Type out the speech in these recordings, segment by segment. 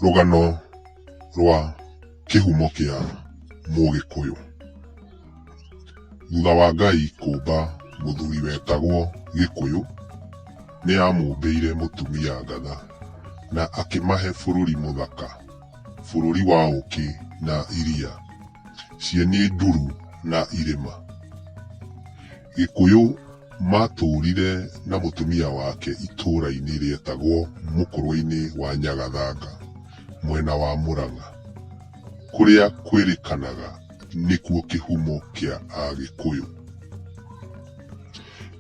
Rũgano rwa kĩhumo kĩa Mũgĩkũyũ. Thutha wa Ngai kũmba mũthuri wetagwo Gĩkũyũ, nĩ amũmbĩire mũtumia ngatha na akĩmahe bũrũri mũthaka, bũrũri wa ũkĩ na iria, cieni nduru na irĩma. Gĩkũyũ matũrire na mũtumia wake itũũra-inĩ rĩetagwo Mũkũrwe-inĩ wa Nyagathanga, mwena wa Mũrang'a, kũrĩa kwĩrĩkanaga nĩkuo kĩhumo kĩa Agĩkũyũ.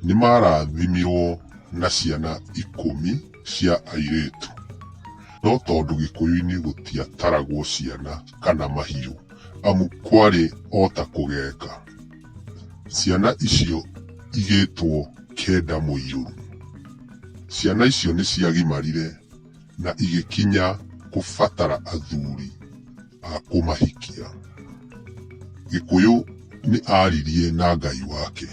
Nĩmarathimirwo na ciana 10 cia airĩtu, no tondũ Gĩkũyũ-inĩ gũtiataragwo ciana kana mahiũ, amu kwarĩ o ta kũgeka. Ciana icio igĩtwo 9 mũiyũru. Ciana icio nĩciagimarire na igĩkinya kũbatara athuri a kũmahikia. Gĩkũyũ nĩ aririe na Ngai wake.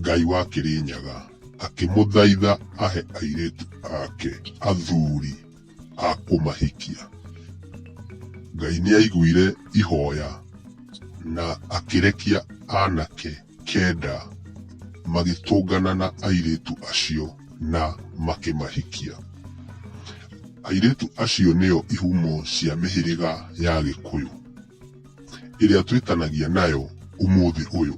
Ngai wa Kĩrĩnyaga akĩmũthaitha ahe airĩtu ake athuri a kũmahikia. Ngai nĩaiguire ihoya na akĩrekia anake 9 magĩtũngana na airĩtu acio na makĩmahikia. Airĩtu acio nĩo ihumo cia mĩhĩrĩga ya Gĩkũyũ, ĩrĩa twĩtanagia nayo ũmũthĩ ũyũ.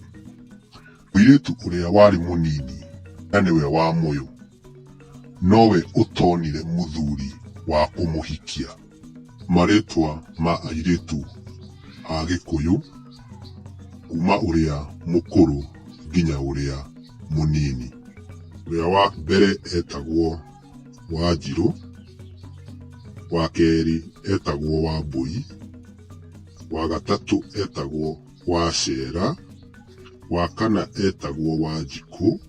Mũirĩtu ũrĩa warĩ mũnini na nĩwe wa mũyũ, nowe ũtonire mũthuri wa kũmũhikia. Marĩtwa ma airĩtu a Gĩkũyũ, kuma ũrĩa mũkũrũ nginya ũrĩa mũnini. Ũrĩa wa mbere etagwo Wanjirũ, wa kerĩ etagwo Wambũi, wa gatatũ etagwo Wacera, wa kana etagwo Wanjikũ,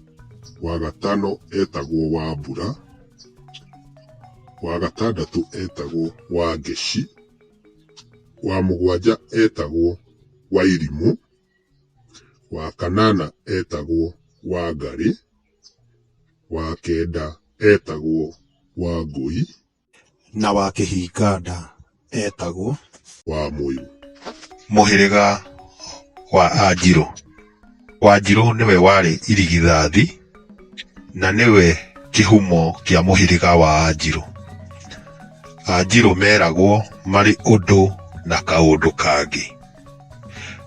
wa gatano etagwo Wambura, wa gatandatũ etagwo Wangeci, wa mũgwanja etagwo Wairimũ, wa kanana etagwo Wangarĩ, wa kenda etagwo Wangũi, na wa kĩhinganda etagwo Wamũyũ. Mũhĩrĩga wa Anjirũ. Wanjirũ nĩwe warĩ irigithathi na nĩwe kĩhumo kĩa mũhĩrĩga wa Anjirũ. Anjirũ meragwo marĩ ũndũ na kaũndũ kangĩ,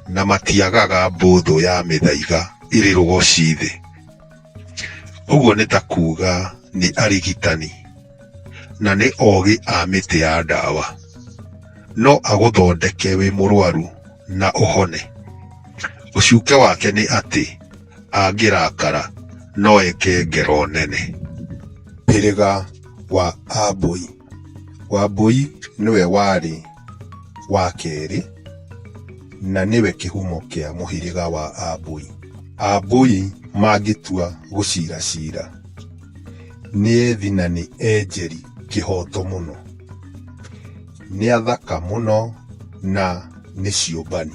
na matiagaga mbũthũ ya mĩthaiga ĩrĩ rũgoci thĩ. Ũguo nĩ ta kuga nĩ arigitani na nĩ ogĩ a mĩtĩ ya ndawa. No agũthondeke wĩ mũrwaru na ũhone. Ũcuke wake nĩ atĩ angĩrakara no eke ngero nene. mũhĩrĩga wa Ambũi. Wambũi nĩwe warĩ wa kerĩ na nĩwe kĩhumo kĩa mũhĩrĩga wa Ambũi. Ambũi mangĩtua gũciracira, nĩ ethi na nĩ enjeri kĩhoto mũno, nĩ athaka mũno na nĩ ciũmbani.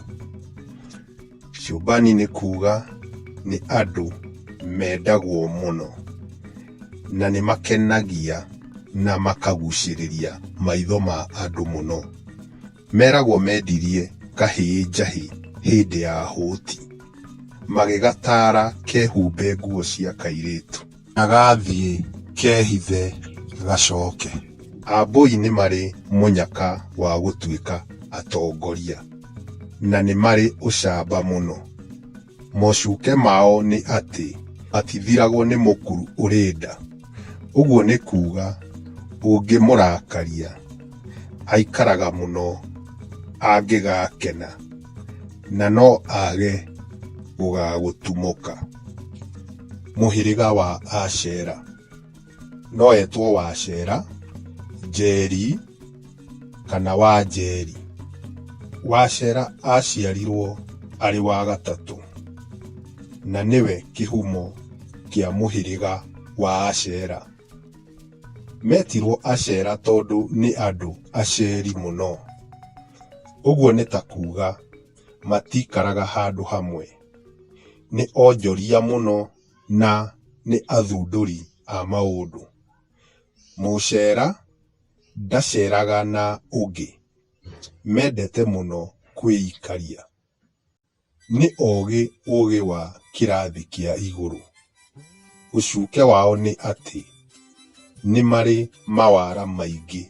Ciũmbani nĩ kuga nĩ andũ mendagwo mũno na nĩ makenagia na makagucĩrĩria maitho ma andũ mũno. Meragwo mendirie kahĩĩ njahĩ hĩndĩ ya hũti, magĩgatara kehumbe nguo cia kairĩtu na gathiĩ kehithe gacoke. Ambũi nĩ marĩ mũnyaka wa gũtuĩka atongoria na nĩ marĩ ũcamba mũno. Mocuke mao nĩ atĩ matithiragwo nĩ mũkuru ũrĩ nda. Ũguo nĩ kuga ũngĩmũrakaria aikaraga mũno angĩgakena, na no age gũgagũtumũka. Mũhĩrĩga wa Acera no etwo Wacera, Njeri kana Wanjeri. Wacera aciarirwo arĩ wa gatatũ na nĩwe kĩhumo kĩa mũhĩrĩga wa Acera. Metirwo Acera tondũ nĩ andũ aceri mũno. Ũguo nĩ ta kuga matikaraga handũ hamwe, nĩ onjoria mũno na nĩ athundũri a maũndũ. Mũcera ndaceraga na ũngĩ, mendete mũno kwĩikaria. Nĩ ũgĩ wa kĩrathi kĩa igũrũ. Ũcuke wao nĩ atĩ nĩ marĩ mawara maingĩ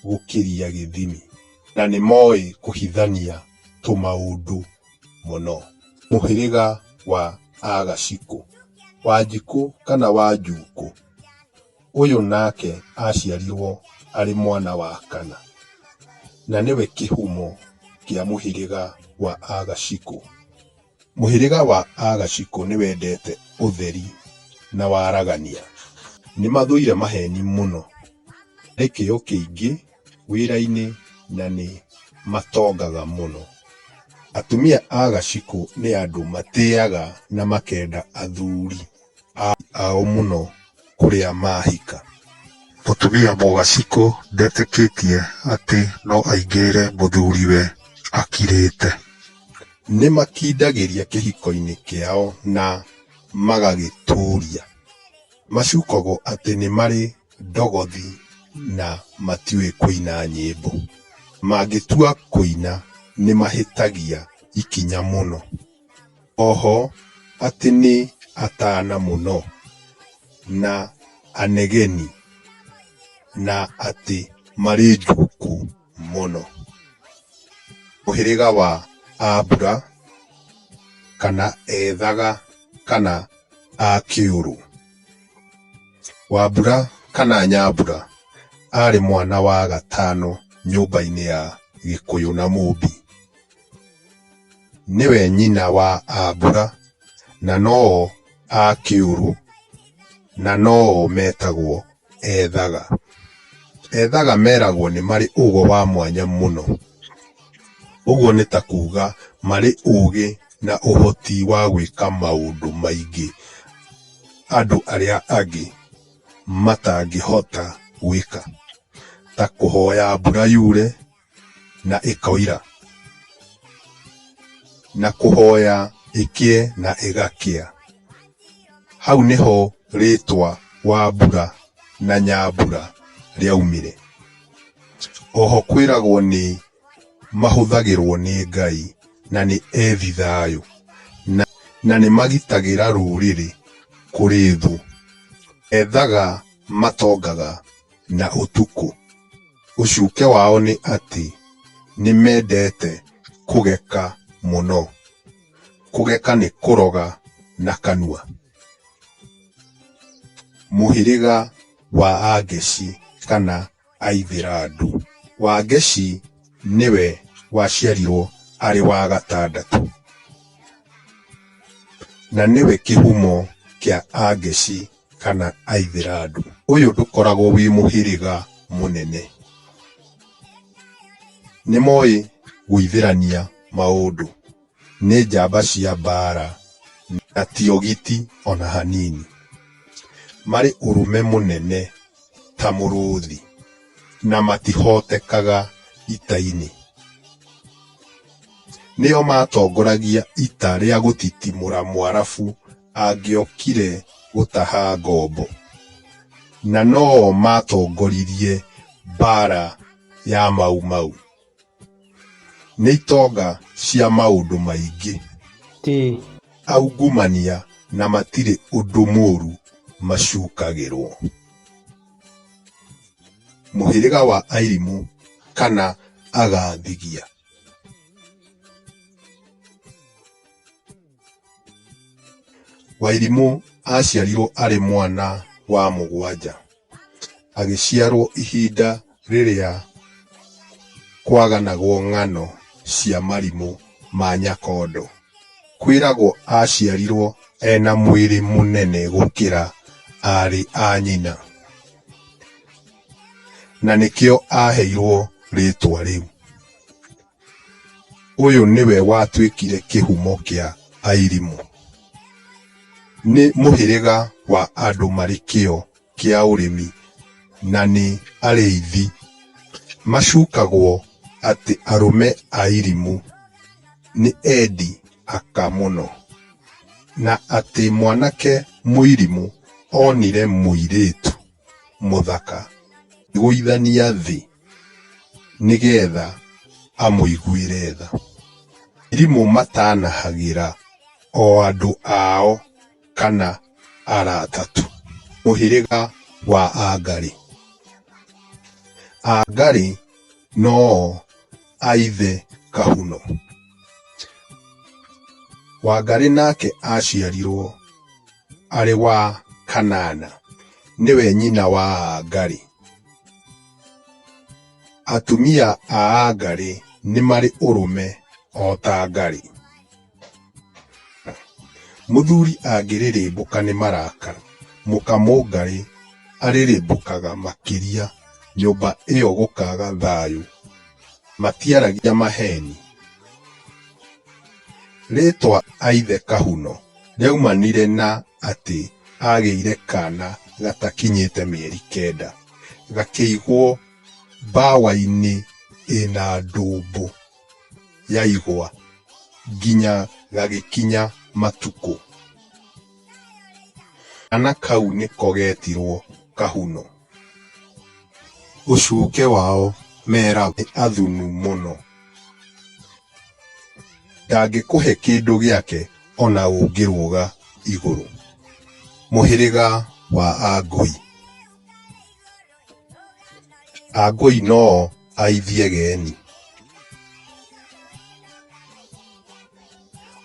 gũkĩria gĩthimi, na nĩ moĩ kũhithania tũmaũndũ mũno. Mũhĩrĩga wa Agacikũ, Wanjikũ kana Wanjukũ, ũyũ nake aciarirwo arĩ mwana wa kana, na nĩwe kĩhumo kĩa mũhĩrĩga wa Agacikũ. Mũhĩrĩga wa Agacikũ nĩ wendete ũtheri na waragania. Nĩ mathũire maheni mũno, nĩ kĩo kĩingĩ wĩra-inĩ na nĩ matongaga mũno. Atumia a Gacikũ nĩ andũ matĩaga na makenda athuri ao mũno kũrĩa mahika. Mũtumia Mũgacikũ ndetĩkĩtie atĩ no aingĩrĩre mũthuriwe akirĩte. Nĩ makindagĩria kĩhiko-inĩ kĩao na magagĩtũria. Macukagwo atĩ nĩ marĩ ndogothi na matiũĩ kũina nyĩmbo. Mangĩtua kũina nĩ mahĩtagia ikinya mũno. Oho atĩ nĩ atana mũno na anegeni, na atĩ marĩ njuku mũno. Mũhĩrĩga wa Ambura kana Ethaga kana Akĩũrũ. Wambura kana Nyambura arĩ mwana wa gatano nyũmba-inĩ ya Gĩkũyũ na Mũmbi. Nĩwe nyina wa Ambura na no Akĩũrũ na no metagwo Ethaga. Ethaga meragwo nĩ marĩ ũgo wa mwanya mũno. Ũguo nĩ ta kuga marĩ ũgĩ na ũhoti wa gwĩka maũndũ maingĩ andũ arĩa angĩ matangĩhota gwĩka, ta kũhoya mbura yure na ĩkoira, na kũhoya ĩkĩe na ĩgakĩa. Hau nĩho rĩtwa Wambura na Nyambura rĩaumire. Oho kwĩragwo nĩ mahũthagĩrwo nĩ Ngai na nĩ ethi thayũ, na nĩ magitagĩra rũrĩrĩ kũrĩ thũ. Ethaga matongaga na ũtukũ. Ũcuke wao nĩ atĩ nĩ mendete kũgeka mũno. Kũgeka nĩ kũroga na kanua. Mũhĩrĩga wa Angeci kana Aithĩrandu. Wangeci nĩwe waciarirwo arĩ wa gatandatũ, na nĩwe kĩhumo kĩa Angeci kana Aithĩrandu. Ũyũ ndũkoragwo wĩ mũhĩrĩga mũnene. Nĩ moĩ gũithĩrania maũndũ. Nĩ njamba cia mbara na ti ogiti ona hanini. Marĩ ũrũme mũnene ta mũrũthi na matihotekaga ita-inĩ. Nĩo matongoragia ita rĩa gũtitimũra Mwarabu angĩokire gũtaha ngombo, na no matongoririe mbara ya Mau Mau. Nĩ itonga cia maũndũ maingĩ, aungumania na matirĩ ũndũ mũũru macukagĩrwo. Mũhĩrĩga wa Airimu kana Agathigia. Wairimu aciarirwo arĩ mwana wa mũgwanja. Agĩciarwo ihinda rĩrĩa kwaganagwo ng'ano cia marimũ ma Nyakondo. Kwĩragwo aciarirwo ena mwĩrĩ mũnene gũkĩra arĩ a nyina, na nĩkĩo aheirwo rĩtwa rĩu. Ũyũ nĩwe watuĩkire kĩhumo kĩa Airimu. Nĩ mũhĩrĩga wa andũ marĩ kĩo kĩa ũrĩmi na nĩ arĩithi. Macukagwo atĩ arũme a Airimu nĩ endi aka mũno, na atĩ mwanake mũirimu onire mũirĩtu mũthaka gũithania thĩ nĩgetha amũiguĩre tha. Irimũ matanahagĩra o andũ ao kana arata tu. Mũhĩrĩga wa Angarĩ. Angarĩ no a ithe Kahuno. Wangarĩ nake aciarirwo arĩ wa kanana, nĩwe nyina wa Angarĩ. Atumia a Angarĩ nĩ marĩ ũrũme o ta Ngarĩ. Mũthuri angĩrĩrĩmbũka nĩ marakara, mũkamũngarĩ arĩrĩmbũkaga makĩria, nyũmba ĩyo gũkaga thayũ. Matiaragia maheni. Rĩtwa a ithe Kahuno rĩaumanire na atĩ agĩire kana gatakinyĩte mĩeri 9, gakĩigwo mbawa-inĩ ĩna ndũmbũ ya igwa nginya gagĩkinya matukũ. Kana kau nĩko getirwo Kahuno. Ũcuke wao meragwo nĩ athunu mũno. Ndangĩkũhe kĩndũ gĩake ona ũngĩrũga igũrũ. Mũhĩrĩga wa Angũi. Angũi no aithie geni.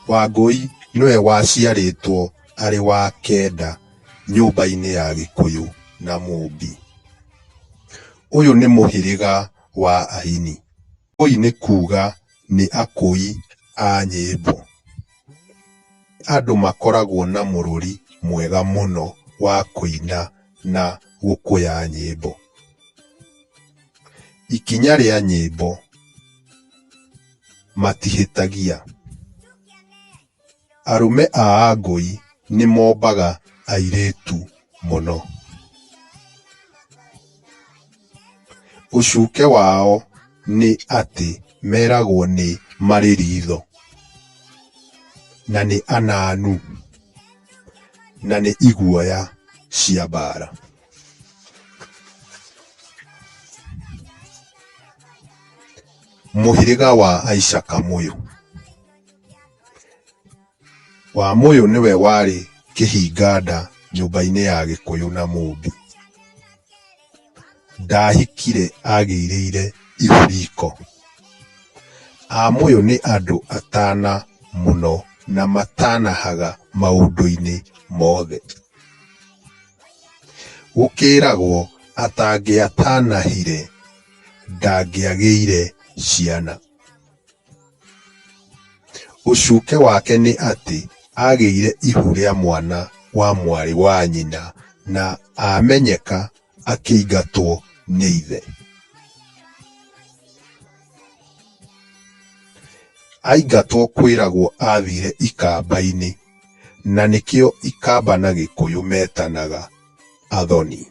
Wangũi nĩwe waciarĩtwo arĩ wa 9 nyũmba-inĩ ya Gĩkũyũ na Mũmbi. Ũyũ nĩ mũhĩrĩga wa aini. Ngũi nĩ kuga nĩ akũi a nyĩmbo. Andũ makoragwo na mũrũri mwega mũno wa kũina na gũkũya nyĩmbo. Ikinya rĩa nyĩmbo matihĩtagia. Arũme a Angũi nĩ mombaga airĩtu mũno. Ũcuke wao nĩ atĩ meragwo nĩ marĩ ritho, na nĩ ananu, na nĩ iguoya cia mbara. Mũhĩrĩga wa Aica Kamũyũ. Wamũyũ nĩwe warĩ kĩhinga-nda nyũmba-inĩ ya Gĩkũyũ na Mũmbi. Ndahikire agĩirĩire ihu riko. Amũyũ nĩ andũ atana mũno na matanahaga maũndũ-inĩ mothe. Gũkĩragwo atangĩatanahire ndangĩagĩire ciana. Ũcuke wake nĩ atĩ agĩire ihu rĩa mwana wa mwarĩ wa nyina na amenyeka akĩingatwo nĩ ithe. Aingatwo kwĩragwo athire ikamba-inĩ, na nĩkĩo ikamba na Gĩkũyũ metanaga athoni.